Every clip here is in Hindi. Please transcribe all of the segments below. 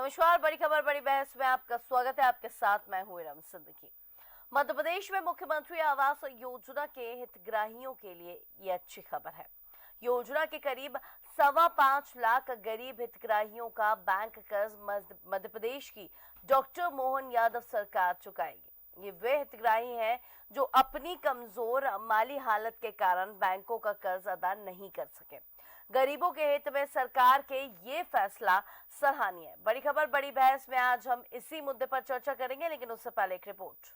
नमस्कार, बड़ी खबर बड़ी बहस में आपका स्वागत है। आपके साथ मैं हूं इरम सिद्दीकी। मध्य प्रदेश में मुख्यमंत्री आवास योजना के हितग्राहियों के लिए ये अच्छी खबर है। योजना के करीब 5.25 लाख गरीब हितग्राहियों का बैंक कर्ज मध्य प्रदेश की डॉक्टर मोहन यादव सरकार चुकाएगी। ये वे हितग्राही हैं जो अपनी कमजोर माली हालत के कारण बैंकों का कर्ज अदा नहीं कर सके। गरीबों के हित में सरकार के ये फैसला सराहनीय है। बड़ी खबर बड़ी बहस में आज हम इसी मुद्दे पर चर्चा करेंगे, लेकिन उससे पहले एक रिपोर्ट।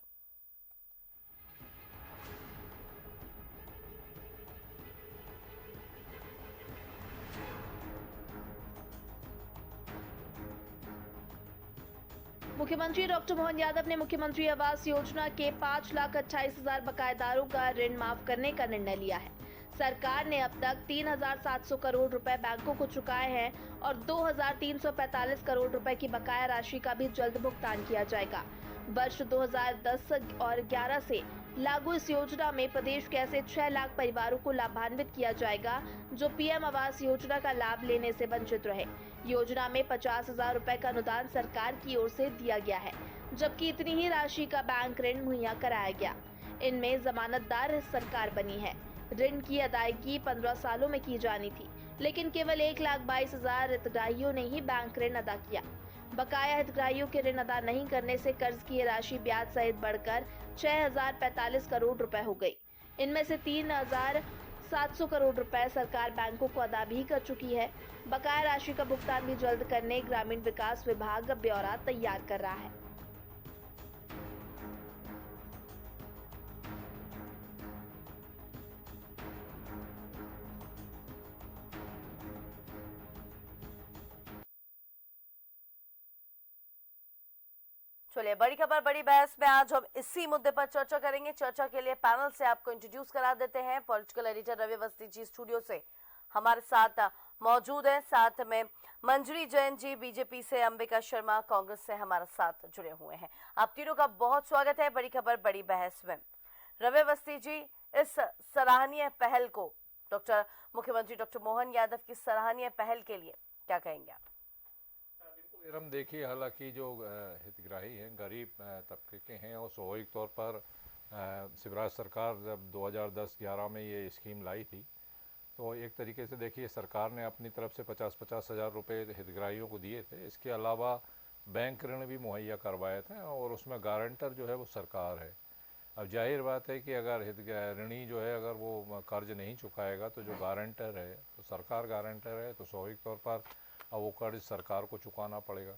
मुख्यमंत्री डॉक्टर मोहन यादव ने मुख्यमंत्री आवास योजना के 5,28,000 बकायेदारों का ऋण माफ करने का निर्णय लिया है। सरकार ने अब तक 3,700 करोड़ रुपए बैंकों को चुकाए हैं और 2,345 करोड़ रुपए की बकाया राशि का भी जल्द भुगतान किया जाएगा। वर्ष 2010 और 11 से लागू इस योजना में प्रदेश के ऐसे 6 लाख परिवारों को लाभान्वित किया जाएगा जो पीएम आवास योजना का लाभ लेने से वंचित रहे। योजना में 50,000 रुपए का अनुदान सरकार की ओर से दिया गया है, जबकि इतनी ही राशि का बैंक ऋण मुहैया कराया गया। इनमें जमानतदार सरकार बनी है। ऋण की अदायगी 15 सालों में की जानी थी, लेकिन केवल 1,22,000 हितग्राहियों ने ही बैंक ऋण अदा किया। बकाया हितग्राहियों के ऋण अदा नहीं करने से कर्ज की राशि ब्याज सहित बढ़कर 6,045 करोड़ रुपए हो गई। इनमें से 3,700 करोड़ रुपए सरकार बैंकों को अदा भी कर चुकी है। बकाया राशि का भुगतान भी जल्द करने ग्रामीण विकास विभाग ब्यौरा तैयार कर रहा है। चलिए, बड़ी खबर बड़ी बहस में आज हम इसी मुद्दे पर चर्चा करेंगे। चर्चा के लिए पैनल से आपको इंट्रोड्यूस करा देते हैं। Political editor Ravi Awasthi ji studio से हमारे साथ मौजूद हैं। साथ में मंजरी जैन जी बीजेपी से, अंबिका शर्मा कांग्रेस से हमारे साथ जुड़े हुए हैं। आप तीनों का बहुत स्वागत है बड़ी खबर बड़ी बहस में। रवि अवस्थी जी, इस सराहनीय पहल को मुख्यमंत्री डॉक्टर मोहन यादव की सराहनीय पहल के लिए क्या कहेंगे आप? हम देखिए, हालांकि जो हितग्राही हैं गरीब तबके के हैं और स्वाभाविक तौर पर शिवराज सरकार जब 2010-11 में ये स्कीम लाई थी तो एक तरीके से देखिए सरकार ने अपनी तरफ से 50-50 हज़ार रुपये हितग्राहियों को दिए थे। इसके अलावा बैंक ऋण भी मुहैया करवाए थे और उसमें गारंटर जो है वो सरकार है। अब जाहिर बात है कि अगर ऋणी जो है अगर वो कर्ज नहीं चुकाएगा तो जो गारंटर है तो सरकार गारंटर है, तो स्वाभाविक तौर पर अब वो कर्ज सरकार को चुकाना पड़ेगा।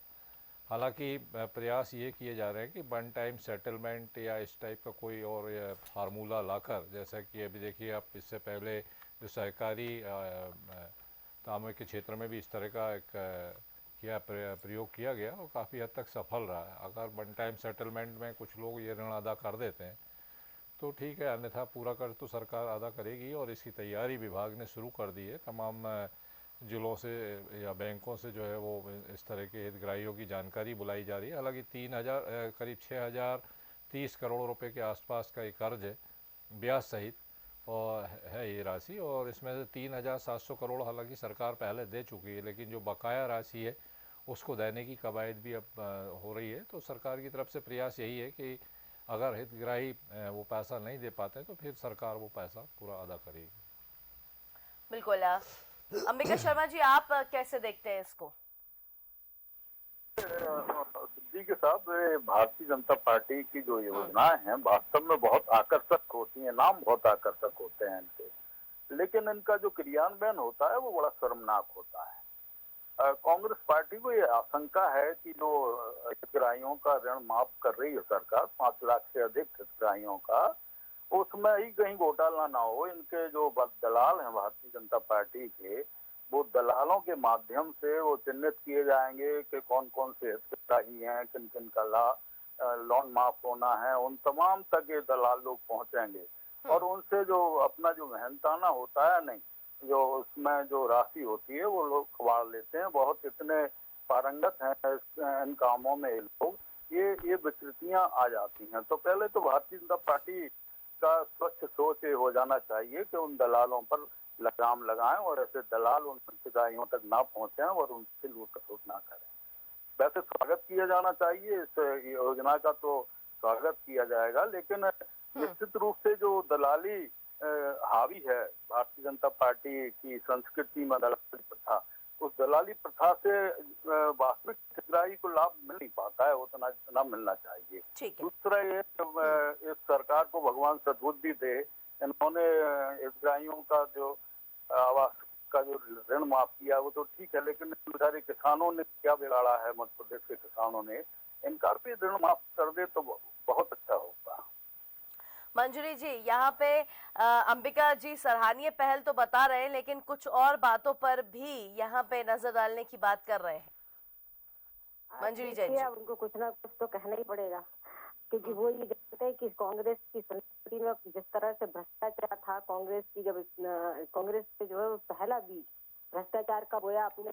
हालांकि प्रयास ये किए जा रहे हैं कि वन टाइम सेटलमेंट या इस टाइप का कोई और फार्मूला लाकर, जैसा कि अभी देखिए आप इससे पहले जो सहकारी तांबे के क्षेत्र में भी इस तरह का एक प्रयोग किया गया और काफ़ी हद तक सफल रहा है। अगर वन टाइम सेटलमेंट में कुछ लोग ये ऋण अदा कर देते हैं तो ठीक है, अन्यथा पूरा कर्ज तो सरकार अदा करेगी और इसकी तैयारी विभाग ने शुरू कर दी है। तमाम जिलों से या बैंकों से जो है वो इस तरह के हितग्राहियों की जानकारी बुलाई जा रही है। हालांकि 3,000 करीब 6,030 करोड़ रुपए के आसपास का ये कर्ज है ब्याज सहित और है ये राशि, और इसमें से 3,700 करोड़ हालांकि सरकार पहले दे चुकी है, लेकिन जो बकाया राशि है उसको देने की कवायद भी अब हो रही है। तो सरकार की तरफ से प्रयास यही है कि अगर हितग्राही वो पैसा नहीं दे पाते तो फिर सरकार वो पैसा पूरा अदा करेगी। बिल्कुल। अंबिका शर्मा जी, आप कैसे देखते हैं इसको? सिद्दीकी साहब, भारतीय जनता पार्टी की जो योजनाएं हैं वास्तव में बहुत आकर्षक होती हैं, नाम बहुत आकर्षक होते हैं इनके, लेकिन इनका जो क्रियान्वयन होता है वो बड़ा शर्मनाक होता है। कांग्रेस पार्टी को ये आशंका है कि जो हितग्राहियों का ऋण माफ कर रही है सरकार, 5 लाख से अधिक हितग्राहियों का, उसमें ही कहीं घोटाला ना हो। इनके जो दलाल हैं भारतीय जनता पार्टी के, वो दलालों के माध्यम से वो चिन्हित किए जाएंगे कि कौन कौन से हितग्राही हैं, किन किन का लोन माफ होना है, उन तमाम तक ये दलाल लोग पहुंचेंगे और उनसे जो अपना जो मेहनताना होता है, नहीं जो उसमें जो राशि होती है वो लोग कबाड़ लेते हैं। बहुत इतने पारंगत हैं इन कामों में लोग, ये विकृतियां आ जाती हैं। तो पहले तो भारतीय जनता पार्टी का स्वच्छ सोच हो जाना चाहिए कि उन दलालों पर लगाम लगाएं और ऐसे दलाल उन हितग्राहियों तक ना पहुंचे और उनसे लूट खसोट ना करें। वैसे स्वागत किया जाना चाहिए, इस योजना का तो स्वागत किया जाएगा, लेकिन निश्चित रूप से जो दलाली हावी है भारतीय जनता पार्टी की संस्कृति में, दलाली प्रथा, उस दलाली प्रथा से वास्तविक हितग्राही को लाभ मिल नहीं पाता है उतना जितना मिलना चाहिए। दूसरा ये इस सरकार को भगवान सद्बुद्धि दे, इन्होंने हितग्राहियों का जो आवास का जो ऋण माफ किया वो तो ठीक है, लेकिन बेचारे किसानों ने क्या बिगाड़ा है, मध्य प्रदेश के किसानों ने, इनका भी ऋण माफ कर दे तो बहुत अच्छा होगा। मंजरी जी, यहाँ पे अंबिका जी सराहनीय पहल तो बता रहे हैं, लेकिन कुछ और बातों पर भी यहाँ पे नजर डालने की बात कर रहे हैं। मंजरी जैन जी, उनको कुछ ना कुछ तो कहना ही पड़ेगा, क्योंकि वो ये जानते हैं कि कांग्रेस की संस्कृति में जिस तरह से भ्रष्टाचार था, कांग्रेस की जब कांग्रेस से जो है पहला बीज भ्रष्टाचार का बोया अपने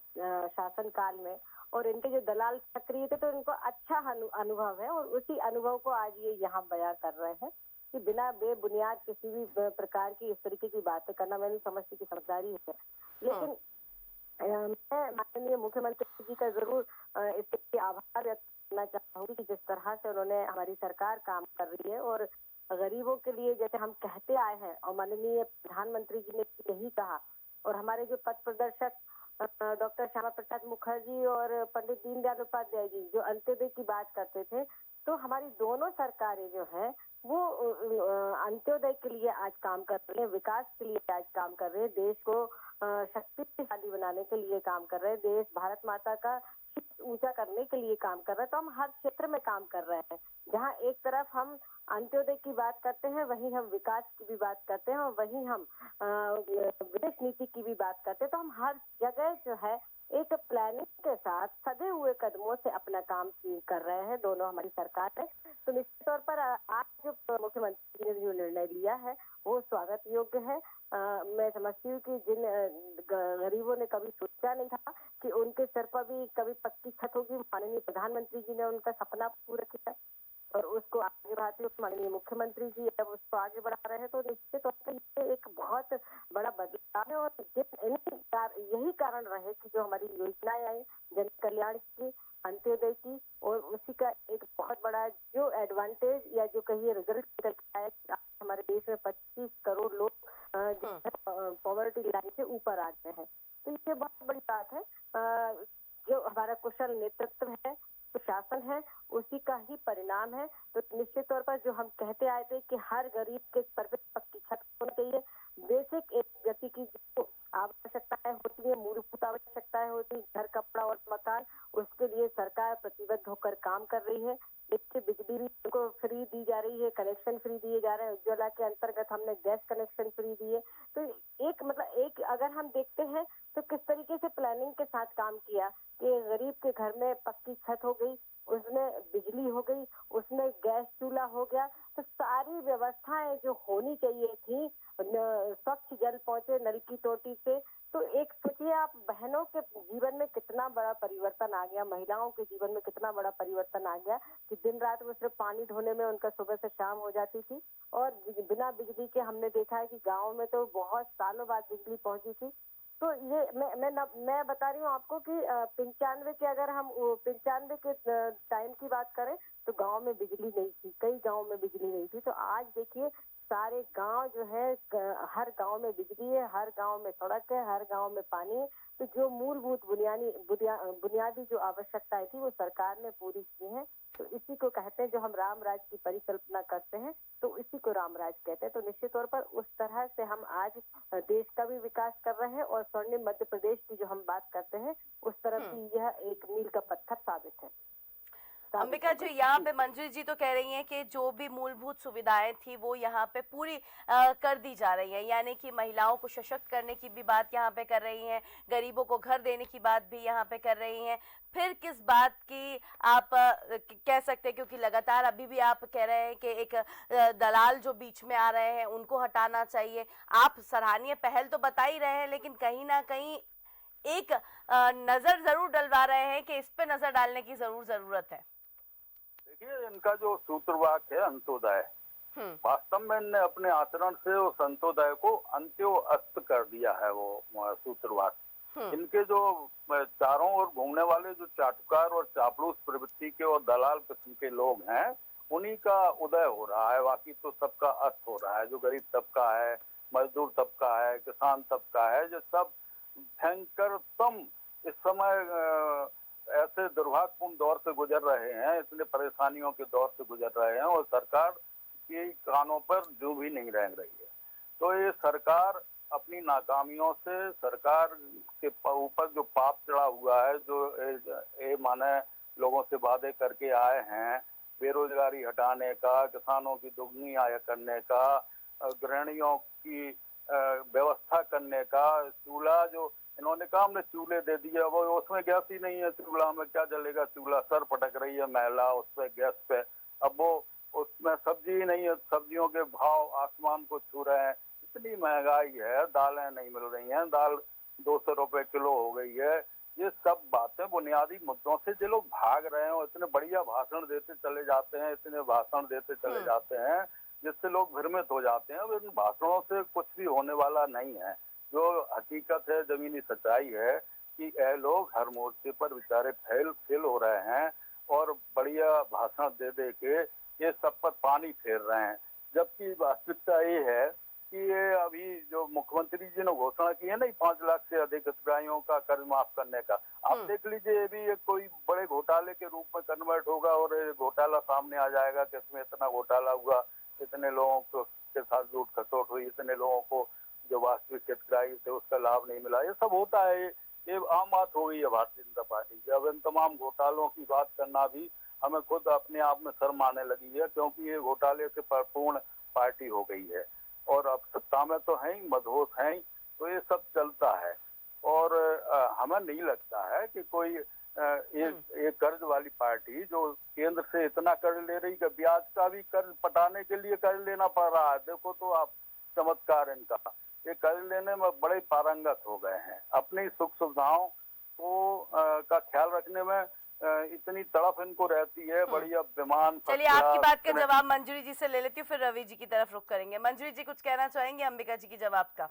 शासन काल में, और इनके जो दलाल सक्रिय थे तो इनको अच्छा अनुभव है, और उसी अनुभव को आज ये यहाँ बयां कर रहे हैं कि बिना बेबुनियाद किसी भी प्रकार की इस तरीके की बातें करना, मैं नहीं समझती कि समझदारी है। लेकिन मैं माननीय मुख्यमंत्री जी का जरूर इसके लिए आभार व्यक्त करना चाहूंगी कि जिस तरह से उन्होंने, हमारी सरकार काम कर रही है और गरीबों के लिए जैसे हम कहते आए हैं, और माननीय प्रधानमंत्री जी ने यही कहा, और हमारे जो पथ प्रदर्शक डॉक्टर श्यामा प्रसाद मुखर्जी और पंडित दीनदयाल उपाध्याय जी जो अंत्योदय की बात करते थे, तो हमारी दोनों सरकारें जो है वो अंत्योदय के लिए आज काम कर रहे हैं, विकास के लिए आज काम कर रहे हैं, देश को शक्तिशाली बनाने के लिए काम कर रहे हैं, देश भारत माता का ऊंचा करने के लिए काम कर रहे हैं। तो हम हर क्षेत्र में काम कर रहे हैं, जहाँ एक तरफ हम अंत्योदय की बात करते हैं, वहीं हम विकास की भी बात करते हैं, और वहीं हम विदेश नीति की भी बात करते हैं। तो हम हर जगह जो है एक प्लानिंग के साथ सदे हुए कदमों से अपना काम कर रहे हैं, दोनों हमारी सरकार है। तो निश्चित तौर पर आज जो मुख्यमंत्री ने जो निर्णय लिया है वो स्वागत योग्य है। मैं समझती हूँ कि जिन गरीबों ने कभी सोचा नहीं था कि उनके सर पर भी कभी पक्की छत होगी, माननीय प्रधानमंत्री जी ने उनका सपना पूरा किया और उसको आगे बढ़ाते हुए माननीय मुख्यमंत्री जी अब उसको आगे बढ़ा रहे हैं। तो निश्चित तौर पर ये एक बहुत बड़ा बदलाव है, और यही कारण रहे कि जो हमारी योजनाएं आई जन कल्याण की, अंत्योदय की, और उसी का एक बहुत बड़ा जो एडवांटेज या जो कहिए रिजल्ट निकल के आया, हमारे देश में 25 करोड़ लोग पॉवर्टी लाइन से ऊपर आते हैं। तो ये बहुत बड़ी बात है। जो हमारा कुशल नेतृत्व है, प्रशासन है, उसी का ही परिणाम है। तो निश्चित तौर पर जो हम कहते आए थे कि हर गरीब के सर पे पक्की छत होनी चाहिए, बेसिक एक व्यक्ति की जो आवश्यकताएं होती है, मूलभूत आवश्यकताएं होती है, घर, कपड़ा और मकान, उसके लिए सरकार प्रतिबद्ध होकर काम कर रही है। इससे बिजली भी उनको फ्री दी जा रही है, कनेक्शन फ्री दिए जा रहे हैं, उज्ज्वला के अंतर्गत हमने गैस कनेक्शन फ्री दिए। तो एक अगर हम देखते हैं तो किस तरीके से प्लानिंग के साथ काम किया कि गरीब के घर में पक्की छत हो गई, उसमें बिजली हो गई, उसमें गैस चूल्हा हो गया। तो सारी व्यवस्थाएं जो होनी चाहिए थी, स्वच्छ जल पहुंचे नल की टोटी से। तो एक सोचिए आप, बहनों के जीवन में कितना बड़ा परिवर्तन आ गया, महिलाओं के जीवन में कितना बड़ा परिवर्तन आ गया कि दिन रात वो सिर्फ पानी ढोने में उनका सुबह से शाम हो जाती थी, और बिना बिजली के हमने देखा है कि गाँव में तो बहुत सालों बाद बिजली पहुंची थी। तो ये मैं बता रही हूँ आपको कि 95 के, अगर हम 95 के टाइम की बात करें तो गांव में बिजली नहीं थी, कई गांव में बिजली नहीं थी। तो आज देखिए सारे गांव जो है, हर गांव में बिजली है, हर गांव में सड़क है, हर गांव में पानी है। तो जो मूलभूत बुनियादी जो आवश्यकताएं थी वो सरकार ने पूरी की है। तो इसी को कहते हैं, जो हम राम राज की परिकल्पना करते हैं तो इसी को राम राज कहते हैं। तो निश्चित तौर पर उस तरह से हम आज देश का भी विकास कर रहे हैं, और स्वर्णिम मध्य प्रदेश की जो हम बात करते हैं उस तरफ की यह एक मील का पत्थर साबित है। अंबिका जी, यहाँ पे मंजरी जी तो कह रही हैं कि जो भी मूलभूत सुविधाएं थी वो यहाँ पे पूरी कर दी जा रही हैं, यानी कि महिलाओं को सशक्त करने की भी बात यहाँ पे कर रही हैं, गरीबों को घर देने की बात भी यहाँ पे कर रही हैं। फिर किस बात की आप कह सकते हैं, क्योंकि लगातार अभी भी आप कह रहे हैं कि एक दलाल जो बीच में आ रहे हैं उनको हटाना चाहिए। आप सराहनीय पहल तो बता ही रहे हैं, लेकिन कहीं ना कहीं एक नजर जरूर डलवा रहे हैं कि इस पे नजर डालने की जरूरत है। देखिए, इनका जो सूत्रवाक्य है अंत्योदय, वास्तव में इनने अपने आचरण से उस अंत्योदय को अंत्यो अस्त कर दिया है। वो सूत्रवाक्य इनके जो चारों ओर घूमने वाले जो चाटुकार और चापलूस प्रवृत्ति के और दलाल किस्म के लोग हैं, उन्हीं का उदय हो रहा है। बाकी तो सबका अस्त हो रहा है। जो गरीब तबका है, मजदूर तबका है, किसान तबका है, जो सब भयंकरतम इस समय ऐसे दुर्भाग्यपूर्ण दौर से गुजर रहे हैं, इतने परेशानियों के दौर से गुजर रहे हैं और सरकार के कानों पर जू भी नहीं रह रही है। तो ये सरकार अपनी नाकामियों से, सरकार के ऊपर जो पाप चढ़ा हुआ है, जो माने लोगों से वादे करके आए हैं, बेरोजगारी हटाने का, किसानों की दुगनी आय करने का, गृहिणियों की व्यवस्था करने का, चूल्हा जो इन्होंने कहा हमने चूल्हे दे दिए, वो उसमें गैस ही नहीं है, चूल्हा में क्या जलेगा, चूल्हा सर पटक रही है महिला उस पे गैस पे। अब वो उसमें सब्जी ही नहीं है, सब्जियों के भाव आसमान को छू रहे हैं, इतनी महंगाई है, दालें नहीं मिल रही हैं, दाल 200 रुपए किलो हो गई है। ये सब बातें बुनियादी मुद्दों से जो लोग भाग रहे हैं और इतने बढ़िया भाषण देते चले जाते हैं, इतने भाषण देते चले जाते हैं जिससे लोग भ्रमित हो जाते हैं। इन भाषणों से कुछ भी होने वाला नहीं है। जो हकीकत है, जमीनी सच्चाई है कि ये लोग हर मोर्चे पर बेचारे फेल हो रहे हैं और बढ़िया भाषण दे दे के ये सब पर पानी फेर रहे हैं। जबकि वास्तविकता ये है कि ये अभी जो मुख्यमंत्री जी ने घोषणा की है ना, 5 लाख से अधिक हितग्राहियों का कर्ज माफ करने का, आप देख लीजिए ये भी एक कोई बड़े घोटाले के रूप में कन्वर्ट होगा और घोटाला सामने आ जाएगा कि इसमें इतना घोटाला हुआ, इतने लोगों को के साथ लूट खसोट हुई, इतने लोगों को जो वास्तविक हितग्राही थे उसका लाभ नहीं मिला। ये सब होता है, ये आम बात हो गई है भारतीय जनता पार्टी की। अब इन तमाम घोटालों की बात करना भी हमें खुद अपने आप में शर्म आने लगी है, क्योंकि ये घोटाले से परिपूर्ण पार्टी हो गई है और अब सत्ता में तो है ही, मदहोश है ही, तो ये सब चलता है। और हमें नहीं लगता है कि कोई एक कर्ज वाली पार्टी जो केंद्र से इतना कर्ज ले रही, कि ब्याज का भी कर्ज पटाने के लिए कर्ज लेना पड़ रहा है। देखो तो आप चमत्कार इनका, ये कर्ज लेने में बड़े पारंगत हो गए हैं। अपनी सुख सुविधाओं को का ख्याल रखने में इतनी तड़प इनको रहती है। बढ़िया विमान, चलिए आपकी बात का जवाब मंजूरी जी से ले लेती हूँ, फिर रवि जी की तरफ रुख करेंगे। मंजूरी जी कुछ कहना चाहेंगे अंबिका जी की जवाब का?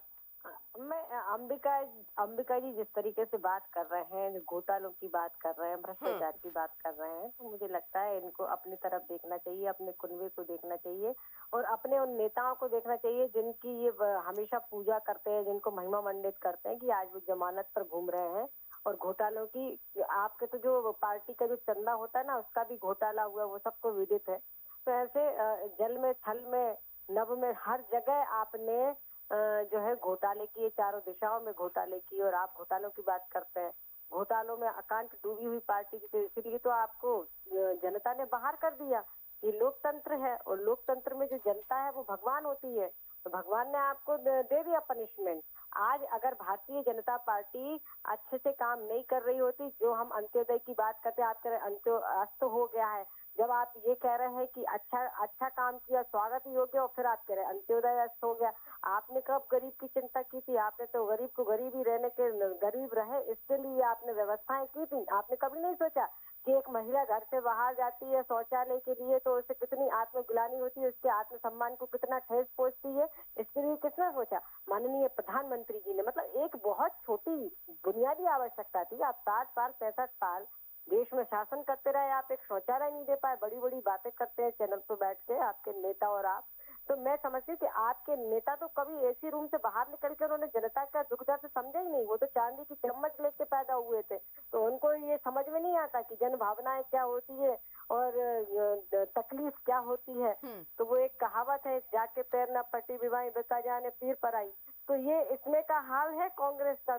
मैं अंबिका जी जिस तरीके से बात कर रहे हैं, घोटालों की बात कर रहे हैं, भ्रष्टाचार की बात कर रहे हैं, तो मुझे लगता है इनको अपनी तरफ देखना चाहिए, अपने कुनबे को देखना चाहिए और अपने उन नेताओं को देखना चाहिए जिनकी ये हमेशा पूजा करते हैं, जिनको महिमा मंडित करते हैं कि आज वो जमानत पर घूम रहे हैं। और घोटालों की आपके तो जो पार्टी का जो चंदा होता है ना, उसका भी घोटाला हुआ, वो सबको विदित है। तो ऐसे जल में, थल में, नभ में, हर जगह आपने जो है घोटाले किए, चारों दिशाओं में घोटाले किए और आप घोटालों की बात करते हैं। घोटालों में अकांत डूबी हुई पार्टी की, तो इसीलिए तो आपको जनता ने बाहर कर दिया। ये लोकतंत्र है और लोकतंत्र में जो जनता है वो भगवान होती है, तो भगवान ने आपको दे दिया पनिशमेंट। आज अगर भारतीय जनता पार्टी अच्छे से काम नहीं कर रही होती, जो हम अंत्योदय की बात करते हैं, आप कह रहे अस्त हो गया है, जब आप ये कह रहे हैं कि अच्छा काम किया, स्वागत ही हो गया, और फिर आप कह रहे हैं अंत्योदय अस्त हो गया। आपने कब गरीब की चिंता की थी? आपने तो गरीब को गरीब ही रहने के, गरीब रहे इसके लिए आपने व्यवस्थाएं की थी। आपने कभी नहीं सोचा कि एक महिला घर से बाहर जाती है शौचालय के लिए तो उसे कितनी आत्मग्लानि होती है, उसके आत्मसम्मान को कितना ठेस पहुंचती है, इसके लिए किसने सोचा? माननीय प्रधानमंत्री जी ने। मतलब एक बहुत छोटी बुनियादी आवश्यकता थी। आप 60 साल 65 साल देश में शासन करते रहे, आप एक शौचालय नहीं दे पाए। बड़ी बड़ी बातें करते हैं चैनल पर बैठ के आपके नेता और आप। तो मैं समझती हूँ कि आपके नेता तो कभी एसी रूम से बाहर निकल कर उन्होंने जनता का दुख दर्द समझा ही नहीं। वो तो चांदी की चम्मच लेके पैदा हुए थे, तो उनको ये समझ में नहीं आता कि जन भावनाएं क्या होती है और तकलीफ क्या होती है। तो वो एक कहावत है, जाके पैर न पट्टी बिवाई बता जाने पीर पर आई। तो ये इसमें का हाल है कांग्रेस का।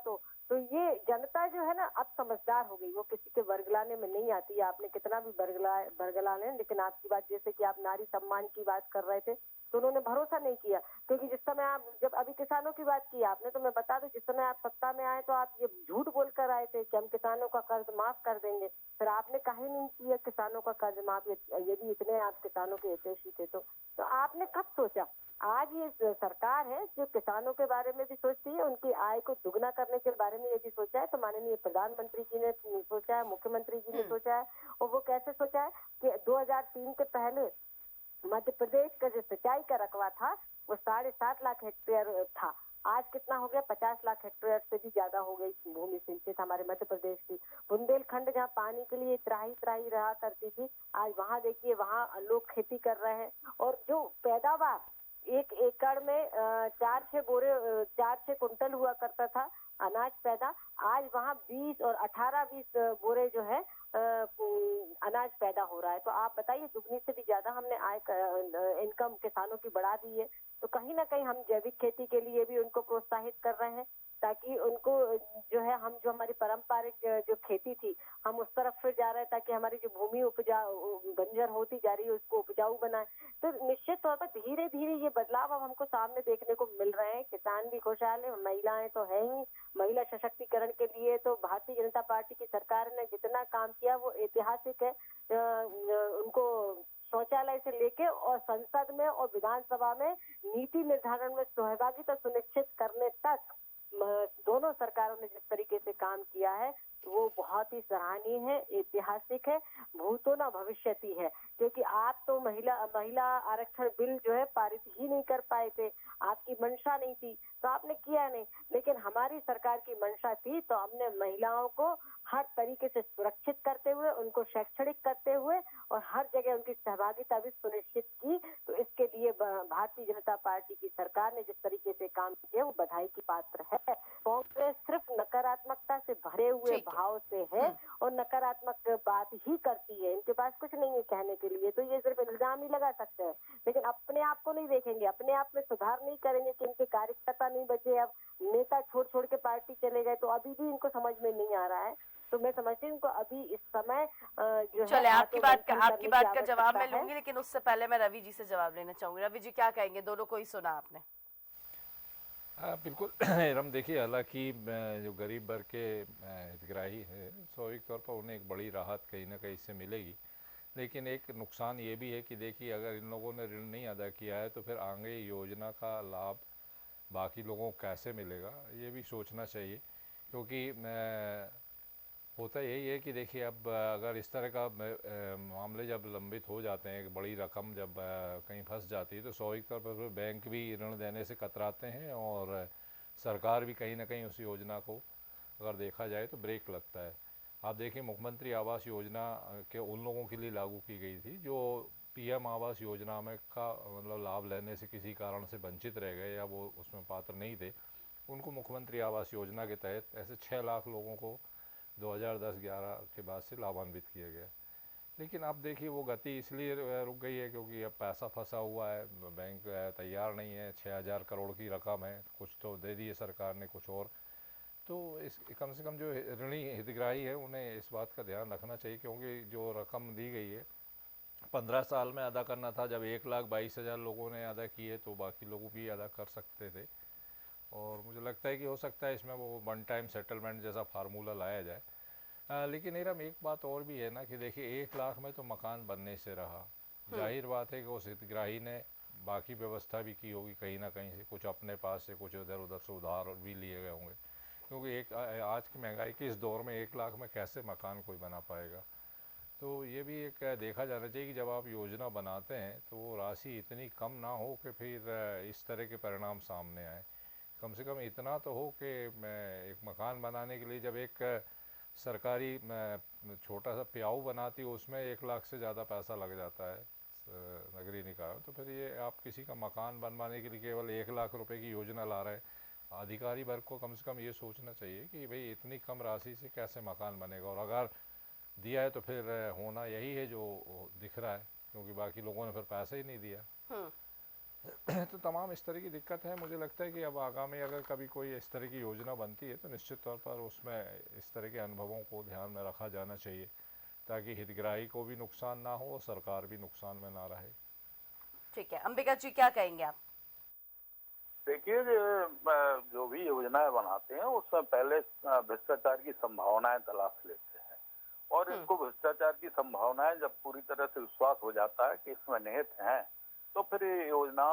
तो ये जनता जो है ना अब समझदार हो गई, वो किसी के बरगलाने में नहीं आती है। आपने कितना भी बरगला लें, लेकिन आपकी बात, जैसे कि आप नारी सम्मान की बात कर रहे थे, तो उन्होंने भरोसा नहीं किया। क्योंकि जिस समय आप, जब अभी किसानों की बात की आपने, तो मैं बता दूं, जिस समय आप सत्ता में आए तो आप ये झूठ बोलकर आए थे कि हम किसानों का कर्ज माफ कर देंगे। फिर आपने कहीं नहीं किया किसानों का कर्ज माफ, यदि इतने आप किसानों के हितैषी थे तो आपने कब सोचा? आज ये सरकार है जो किसानों के बारे में भी सोचती है, उनकी आय को दुगना करने के बारे में यदि सोचा है तो माननीय प्रधानमंत्री जी ने सोचा है, मुख्यमंत्री जी ने सोचा है। और वो कैसे सोचा है कि 2003 के पहले मध्य प्रदेश का जो सिंचाई का रकबा था वो 7.5 लाख हेक्टेयर था। आज कितना हो गया, 50 लाख हेक्टेयर से भी ज्यादा हो गई भूमि सिंचित हमारे मध्य प्रदेश की। बुंदेलखंड जहाँ पानी के लिए त्राही त्राही रहा करती थी, आज वहाँ देखिए वहाँ लोग खेती कर रहे हैं। और जो पैदावार 1 एकड़ में 4-6 कुंटल हुआ करता था अनाज पैदा, आज वहाँ 20 और 18-20 बोरे जो है अनाज पैदा हो रहा है। तो आप बताइए, दुगनी से भी ज्यादा हमने इनकम किसानों की बढ़ा दी है। तो कहीं ना कहीं हम जैविक खेती के लिए भी उनको प्रोत्साहित कर रहे हैं, ताकि उनको जो है हम जो हमारी पारंपरिक जो खेती थी हम उस तरफ फिर जा रहे हैं, ताकि हमारी जो भूमि बंजर होती जा रही है उसको उपजाऊ बनाए। तो निश्चित तौर पर धीरे धीरे ये बदलाव अब हमको सामने देखने को मिल रहे हैं। किसान भी खुशहाल है, महिलाएं तो है ही। महिला सशक्तिकरण के लिए तो भारतीय जनता पार्टी की सरकार ने जितना काम किया वो ऐतिहासिक है। उनको शौचालय से लेके और संसद में और विधानसभा में नीति निर्धारण में सहभागिता सुनिश्चित करने तक दोनों सरकारों ने जिस तरीके से काम किया है वो बहुत ही सराहनीय है, ऐतिहासिक है, भूतो न भविष्यति है। क्योंकि आप तो महिला आरक्षण बिल जो है पारित ही नहीं कर पाए थे, आपकी मंशा नहीं थी तो आपने किया नहीं। लेकिन हमारी सरकार की मंशा थी तो हमने महिलाओं को हर तरीके से सुरक्षित करते हुए, उनको शैक्षणिक करते हुए और हर जगह उनकी सहभागिता भी सुनिश्चित की। तो इसके लिए भारतीय जनता पार्टी की सरकार ने जिस तरीके से काम किया वो बधाई की पात्र है। कांग्रेस सिर्फ नकारात्मकता से भरे हुए भाव से है और नकारात्मक बात ही करती है, इनके पास कुछ नहीं है कहने के लिए। तो ये सिर्फ इल्जाम ही लगा सकते हैं, लेकिन अपने आप को नहीं देखेंगे, अपने आप में सुधार नहीं करेंगे कि इनके कार्यकर्ता नहीं बचे, अब नेता छोड़ के पार्टी चले गए। तो अभी भी इनको समझ में नहीं आ रहा है। तो मैं समझती हूँ इनको अभी इस समय जो चले है आपकी बात का जवाब मैं आवश्यकता है। लूंगी, लेकिन उससे पहले मैं रवि जी से जवाब लेना चाहूंगी। रवि जी क्या कहेंगे, दोनों को ही सुना आपने। बिल्कुल हम देखिए, हालांकि जो गरीब वर्ग के हितग्राही है स्वाभाविक तौर पर उन्हें एक बड़ी राहत कहीं ना कहीं इससे मिलेगी। लेकिन एक नुकसान ये भी है कि देखिए, अगर इन लोगों ने ऋण नहीं अदा किया है तो फिर आगे योजना का लाभ बाकी लोगों को कैसे मिलेगा, ये भी सोचना चाहिए। क्योंकि होता यही है कि देखिए, अब अगर इस तरह का मामले जब लंबित हो जाते हैं, एक बड़ी रकम जब कहीं फंस जाती है तो स्वाभाविक तौर पर बैंक भी ऋण देने से कतराते हैं और सरकार भी कहीं ना कहीं उस योजना को अगर देखा जाए तो ब्रेक लगता है। आप देखिए, मुख्यमंत्री आवास योजना के उन लोगों के लिए लागू की गई थी जो पीएम आवास योजना में का मतलब लाभ लेने से किसी कारण से वंचित रह गए या वो उसमें पात्र नहीं थे। उनको मुख्यमंत्री आवास योजना के तहत ऐसे 6 लाख लोगों को 2010-11 के बाद से लाभान्वित किया गया। लेकिन अब देखिए, वो गति इसलिए रुक गई है क्योंकि अब पैसा फंसा हुआ है, बैंक तैयार नहीं है। 6,000 करोड़ की रकम है, कुछ तो दे दी है सरकार ने, कुछ और। तो इस कम से कम जो ऋणी हितग्राही है उन्हें इस बात का ध्यान रखना चाहिए, क्योंकि जो रकम दी गई है 15 साल में अदा करना था। जब 1,22,000 लोगों ने अदा किए तो बाकी लोग भी अदा कर सकते थे। और मुझे लगता है कि हो सकता है इसमें वो वन टाइम सेटलमेंट जैसा फार्मूला लाया जाए। लेकिन इरम एक बात और भी है ना कि देखिए, 1 लाख में तो मकान बनने से रहा। जाहिर बात है कि उस हितग्राही ने बाकी व्यवस्था भी की होगी कहीं ना कहीं से, कुछ अपने पास से, कुछ इधर उधर से उधार भी लिए गए होंगे। क्योंकि आज की महंगाई के इस दौर में 1 लाख में कैसे मकान कोई बना पाएगा। तो ये भी एक देखा जाना चाहिए कि जब आप योजना बनाते हैं तो वो राशि इतनी कम ना हो कि फिर इस तरह के परिणाम सामने आए। कम से कम इतना तो हो कि एक मकान बनाने के लिए जब एक सरकारी छोटा सा प्याऊ बनाती है उसमें 1 लाख से ज़्यादा पैसा लग जाता है नगरीय निकाय, तो फिर ये आप किसी का मकान बनवाने के लिए केवल 1 लाख रुपए की योजना ला रहे हैं। अधिकारी वर्ग को कम से कम ये सोचना चाहिए कि भाई इतनी कम राशि से कैसे मकान बनेगा, और अगर दिया है तो फिर होना यही है जो दिख रहा है, क्योंकि बाकी लोगों ने फिर पैसा ही नहीं दिया। तो तमाम इस तरह की दिक्कत है। मुझे लगता है कि अब आगामी अगर कभी कोई इस तरह की योजना बनती है तो निश्चित तौर पर उसमें इस तरह के अनुभवों को ध्यान में रखा जाना चाहिए, ताकि हितग्राही को भी नुकसान ना हो और सरकार भी नुकसान में ना रहे। ठीक है, अंबिका जी क्या कहेंगे आप? देखिए, जो भी योजनाएं बनाते हैं उसमें पहले भ्रष्टाचार की संभावनाएं तलाश लेते हैं, और इसको भ्रष्टाचार की संभावनाएं जब पूरी तरह से विश्वास हो जाता है कि इसमें निहित हैं तो फिर ये योजना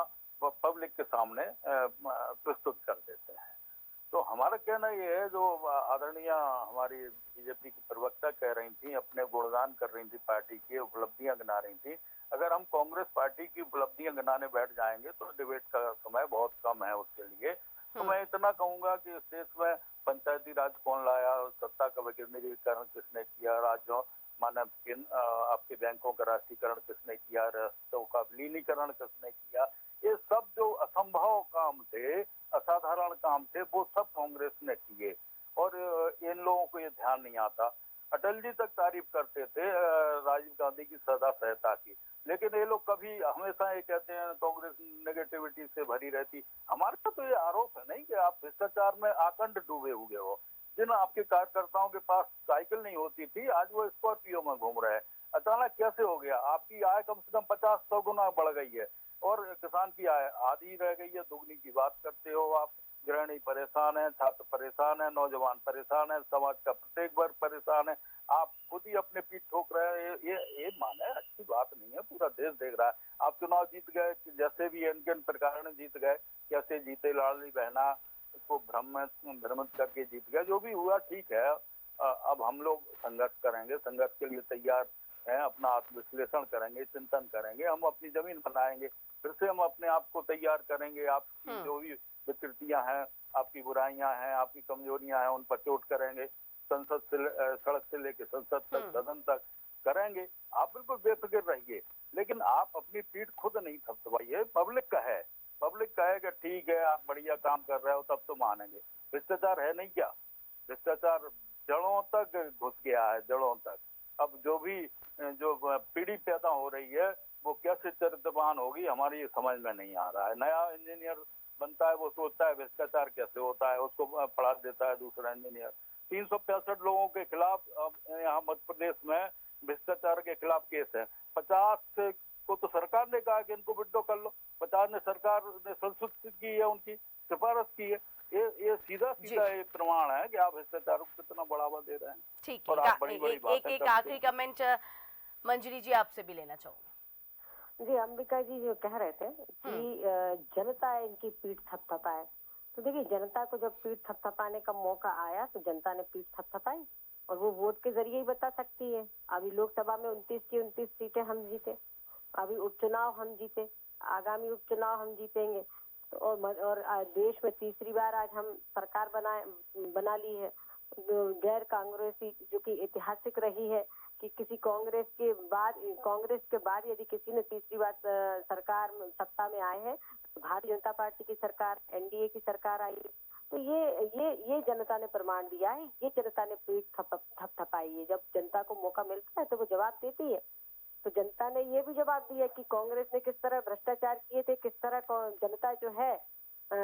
पब्लिक के सामने प्रस्तुत कर देते हैं। तो हमारा कहना ये है, जो आदरणीय हमारी बीजेपी की प्रवक्ता कह रही थी, अपने गुणगान कर रही थी, पार्टी की उपलब्धियां गिना रही थी, अगर हम कांग्रेस पार्टी की उपलब्धियां गिनाने बैठ जाएंगे तो डिबेट का समय बहुत कम है उसके लिए। तो मैं इतना कहूंगा कि इस देश में पंचायती राज कौन लाया, सत्ता का विकेंद्रीकरण किसने किया, राज्यों आपके बैंकों का राष्ट्रीयकरण किसने किया, रास्तों का विलीनीकरण किसने किया, ये सब जो असंभव काम थे, असाधारण काम थे, वो सब कांग्रेस ने किए और इन लोगों को ये ध्यान नहीं आता। अटल जी तक तारीफ करते थे राजीव गांधी की सदा सहायता की, लेकिन ये लोग कभी हमेशा ये कहते हैं कांग्रेस नेगेटिविटी से भरी रहती। हमारा तो ये आरोप है नहीं कि आप भ्रष्टाचार में आकंठ डूबे हुए हो। जिन आपके कार्यकर्ताओं के पास साइकिल नहीं होती थी, आज वो स्कॉर्पियो में घूम रहे हैं। अचानक कैसे हो गया? आपकी आय कम से कम 50-100 गुना बढ़ गई है और किसान की आय आधी रह गई है, दुगनी की बात करते हो आप। गृहिणी परेशान है, छात्र परेशान है, नौजवान परेशान है, समाज का प्रत्येक वर्ग परेशान है। आप खुद ही अपने पीठ ठोक रहे हैं, ये माने अच्छी बात नहीं है। पूरा देश देख रहा है। आप चुनाव जीत गए, जैसे भी इनके प्रकार ने जीत गए, कैसे जीते, लाडली बहना को भ्रमित करके जीत गए। जो भी हुआ ठीक है। अब हम लोग संघर्ष करेंगे, संघर्ष के लिए तैयार हैं, अपना आत्मविश्लेषण करेंगे, चिंतन करेंगे, हम अपनी जमीन बनाएंगे, फिर से हम अपने आप को तैयार करेंगे। आपकी जो भी विकृतियां हैं, आपकी बुराइयां हैं, आपकी कमजोरियां हैं, उन पर चोट करेंगे। संसद से सड़क से लेकर संसद तक, सदन तक करेंगे। आप बिल्कुल बेफिक्र रहिए, लेकिन आप अपनी पीठ खुद नहीं थपथपाइए। पब्लिक का है, पब्लिक कहेगा ठीक है आप बढ़िया काम कर रहे हो, तब तो मानेंगे। भ्रष्टाचार है नहीं क्या? भ्रष्टाचार जड़ों तक घुस गया है, जड़ों तक। अब जो पीढ़ी पैदा हो रही है वो कैसे चरित्रवान होगी, हमारी ये समझ में नहीं आ रहा है। नया इंजीनियर बनता है, वो सोचता है भ्रष्टाचार कैसे होता है, उसको पढ़ा देता है दूसरा इंजीनियर। 365 लोगों के खिलाफ यहाँ मध्य प्रदेश में भ्रष्टाचार के खिलाफ केस है। 50 को तो सरकार ने कहा कि इनको विड्रॉ कर लो, 50 ने सरकार ने संशोधित की है, उनकी सिफारिश की है। ये सीधा ये प्रमाण है कि आप भ्रष्टाचार को कितना बढ़ावा दे रहे हैं। ठीक और आप बड़ी बड़ी बातें एक आखिरी कमेंट मंजरी जी आपसे भी लेना चाहूंगी। जी, अंबिका जी जो कह रहे थे कि जनता इनकी पीठ थपथपाए, तो देखिए जनता को जब पीठ थपथपाने का मौका आया तो जनता ने पीठ थपथपाई और वो वोट के जरिए ही बता सकती है। अभी लोकसभा में 29 की 29 सीटें हम जीते, अभी उपचुनाव हम जीते, आगामी उपचुनाव हम जीतेंगे। तो और देश में तीसरी बार आज हम सरकार बना ली है। गैर कांग्रेसी जो कि ऐतिहासिक रही है कि किसी कांग्रेस के बाद यदि किसी ने तीसरी बार सरकार सत्ता में आए हैं, तो भारतीय जनता पार्टी की सरकार, एनडीए की सरकार आई। तो ये जनता ने प्रमाण दिया है, ये जनता ने पीठ थपथपाई है। जब जनता को मौका मिलता है तो वो जवाब देती है। तो जनता ने ये भी जवाब दिया कि कांग्रेस ने किस तरह भ्रष्टाचार किए थे, किस तरह जनता जो है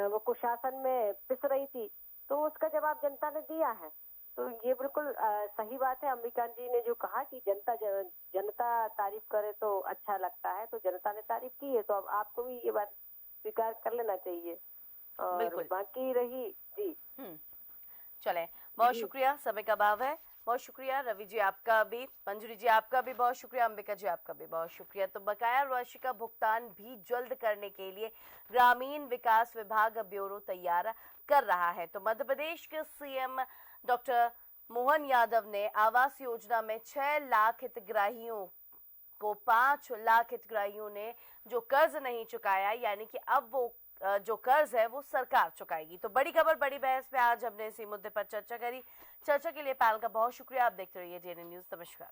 वो कुशासन में पिस रही थी, तो उसका जवाब जनता ने दिया है। तो ये बिल्कुल सही बात है। अंबिका जी ने जो कहा कि जनता तारीफ करे तो अच्छा लगता है, तो जनता ने तारीफ की है, तो अब आपको भी ये बात स्वीकार कर लेना चाहिए। और बाकी रही जी चले, बहुत शुक्रिया, समय का अभाव है। बहुत शुक्रिया रवि जी आपका भी, मंजरी जी आपका भी बहुत शुक्रिया, अंबिका जी आपका भी बहुत शुक्रिया। तो बकाया राशि का भुगतान भी जल्द करने के लिए ग्रामीण विकास विभाग ब्यूरो तैयार कर रहा है। तो मध्य प्रदेश के सीएम डॉक्टर मोहन यादव ने आवास योजना में 6 लाख हितग्राहियों को 5 लाख हितग्राहियों ने जो कर्ज नहीं चुकाया, यानी कि अब वो जो कर्ज है वो सरकार चुकाएगी। तो बड़ी खबर, बड़ी बहस में आज हमने इसी मुद्दे पर चर्चा करी। चर्चा के लिए पैनल का बहुत शुक्रिया। आप देखते रहिए जेएनयू न्यूज। नमस्कार।